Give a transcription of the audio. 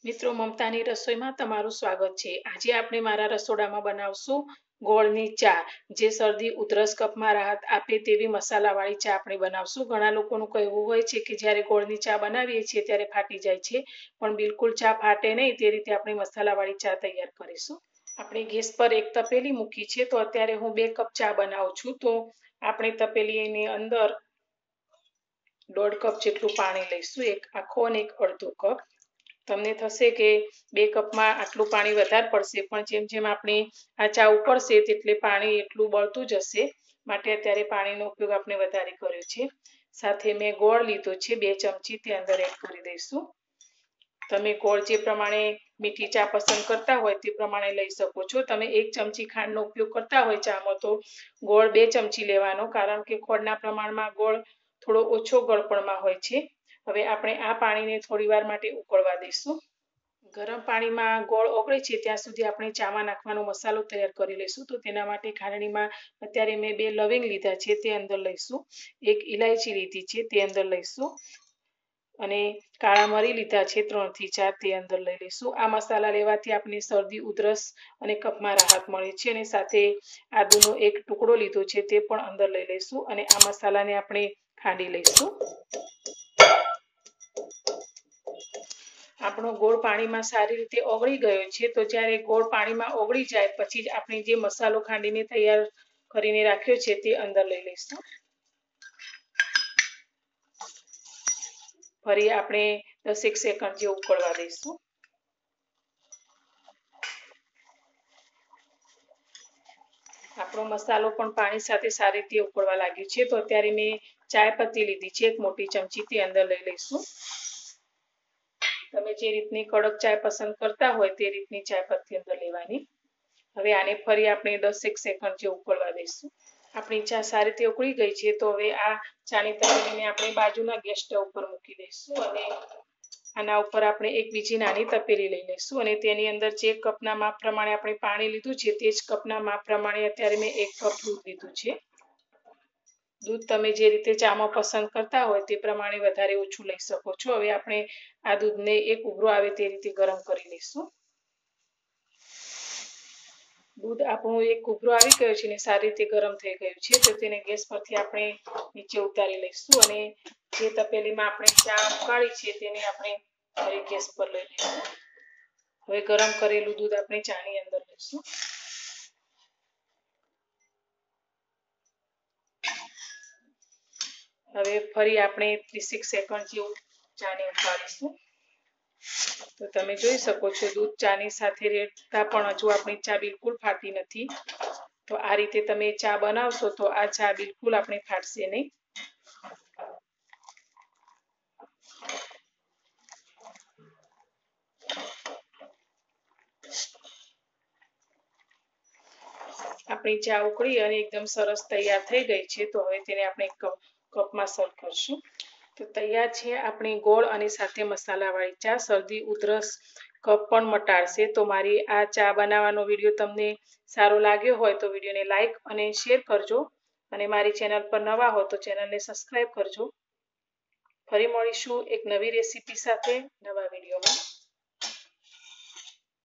મિત્રો, મમતાની રસોઈમાં તમારું સ્વાગત છે। આજે આપણે મારા રસોડામાં બનાવશું ગોળની ચા, જે શરદી ઉધરસ કફમાં રાહત આપે તેવી મસાલાવાળી ચા આપણે બનાવશું। ઘણા લોકોનું કહેવું હોય છે કે જ્યારે ગોળની ચા બનાવીએ છીએ ત્યારે ફાટી જાય છે, પણ બિલકુલ ચા ફાટે નહીં તે રીતે આપણે મસાલાવાળી ચા તૈયાર કરીશું। આપણે ગેસ પર એક તપેલી મૂકી છે, તો અત્યારે હું 2 કપ ચા બનાવું છું। તો આપણે તપેલીની અંદર 1.5 કપ જેટલું પાણી લઈશું, એક આખો અને એક અડધો કપ। તમને થશે કે 2 કપમાં આટલું પાણી વધારે પડશે, પણ જેમ જેમ આપણે આ ચા ઉકળશે તેટલે પાણી એટલું બળતું જશે, માટે અત્યારે પાણીનો ઉપયોગ આપણે વધારે કર્યો છે। સાથે મેં ગોળ લીધો છે 2 ચમચી, તે અંદર એડ કરી દઈશું। તમે ગોળ જે પ્રમાણે મીઠી ચા પસંદ કરતા હોય તે પ્રમાણે લઈ શકો છો। તમે 1 ચમચી ખાંડનો ઉપયોગ કરતા હોય ચામાં તો ગોળ 2 ચમચી લેવાનો, કારણ કે ખોળના પ્રમાણમાં ગોળ થોડો ઓછો ગળપણમાં હોય છે। હવે આપણે આ પાણીને થોડીવાર માટે ઉકળવા દઈશું। ગરમ પાણીમાં ગોળ ઓગળે છે ત્યાં સુધી આપણે ચામાં નાખવાનો મસાલો તૈયાર કરી લઈશું। તો તેના માટે ખાંડણીમાં અત્યારે મેં 2 લવિંગ લીધા છે, તે અંદર લઈશું। 1 ઇલાયચી લીધી છે, તે અંદર લઈશું। અને કાળા મરી લીધા છે 3 થી 4, તે અંદર લઈ લઈશું। આ મસાલા લેવાથી આપણે શરદી ઉધરસ અને કફમાં રાહત મળે છે। અને સાથે આદુનો 1 ટુકડો લીધો છે, તે પણ અંદર લઈ લઈશું। અને આ મસાલાને આપણે ખાંડી લઈશું। આપણો ગોળ પાણીમાં સારી રીતે ઓગળી ગયો છે, તો જ્યારે ગોળ પાણીમાં ઓગળી જાય પછી જ આપણે જે મસાલો ખાંડીને તૈયાર કરીને રાખ્યો છે તે અંદર લઈ લઈશું। ફરી આપણે 10 સેકન્ડ જેવું ઉકળવા દઈશું। આપણો મસાલો પણ પાણી સાથે સારી રીતે ઉકળવા લાગ્યો છે, તો અત્યારે મેં ચાય પત્તી લીધી છે 1 મોટી ચમચી, તે અંદર લઈ લઈશું। તમે જે રીતની કડક ચાય પસંદ કરતા હોય તે રીતની ચાય પત્તી અંદર લેવાની। હવે આને ફરી આપણે 10 સેકન્ડ જેવું ઉકળવા દઈશું। આપણી ચા સારી રીતે ઉકળી ગઈ છે, તો હવે આ ચાની તપેલીને આપણે બાજુના ગેસ સ્ટવ ઉપર મૂકી દઈશું। અને આના ઉપર આપણે એક બીજી નાની તપેલી લઈ લઈશું અને તેની અંદર જે કપના માપ પ્રમાણે આપણે પાણી લીધું છે તે જ કપના માપ પ્રમાણે અત્યારે મેં 1 કપ દૂધ લીધું છે। દૂધ તમે જે રીતે ચામાં પસંદ કરતા હોય તે પ્રમાણે વધારે ઓછું લઈ શકો છો। હવે આપણે આ દૂધને એક ઉભરો આવે તે રીતે ગરમ કરી લઈશું। દૂધ આપણું એક ઉભરો આવી ગયો છે ને સારી રીતે ગરમ થઈ ગયું છે, તો તેને ગેસ પરથી આપણે નીચે ઉતારી લઈશું। અને જે તપેલીમાં આપણે ચા ઉકાળી છે તેને આપણે ફરી ગેસ પર લઈ લઈશું। હવે ગરમ કરેલું દૂધ આપણે ચાની અંદર લઈશું। હવે ફરી આપણે 30 સેકન્ડ જેવું ચાને ઉકાળીશું। તો તમે જોઈ શકો છો દૂધ ચાની સાથે રેડતા પણ હજુ આપણી ચા બિલકુલ ફાટી નથી। તો આ રીતે તમે ચા બનાવશો તો આ ચા બિલકુલ આપણે ફાટશે નહીં। આપણી ચા ઉકળી અને એકદમ સરસ તૈયાર થઈ ગઈ છે, તો હવે તેને આપણે કપમાં સર્વ કરશું। તો તૈયાર છે આપણી ગોળ અને સાથે મસાલાવાળી ચા। શરદી ઉધરસ કફ પણ મટાડશે। તો મારી આ ચા બનાવવાનો વિડીયો તમને સારો લાગ્યો હોય તો વિડીયોને લાઈક અને શેર કરજો, અને મારી ચેનલ પર નવા હો તો ચેનલને સબસ્ક્રાઈબ કરજો। ફરી મળીશું એક નવી રેસીપી સાથે નવા વિડીયોમાં।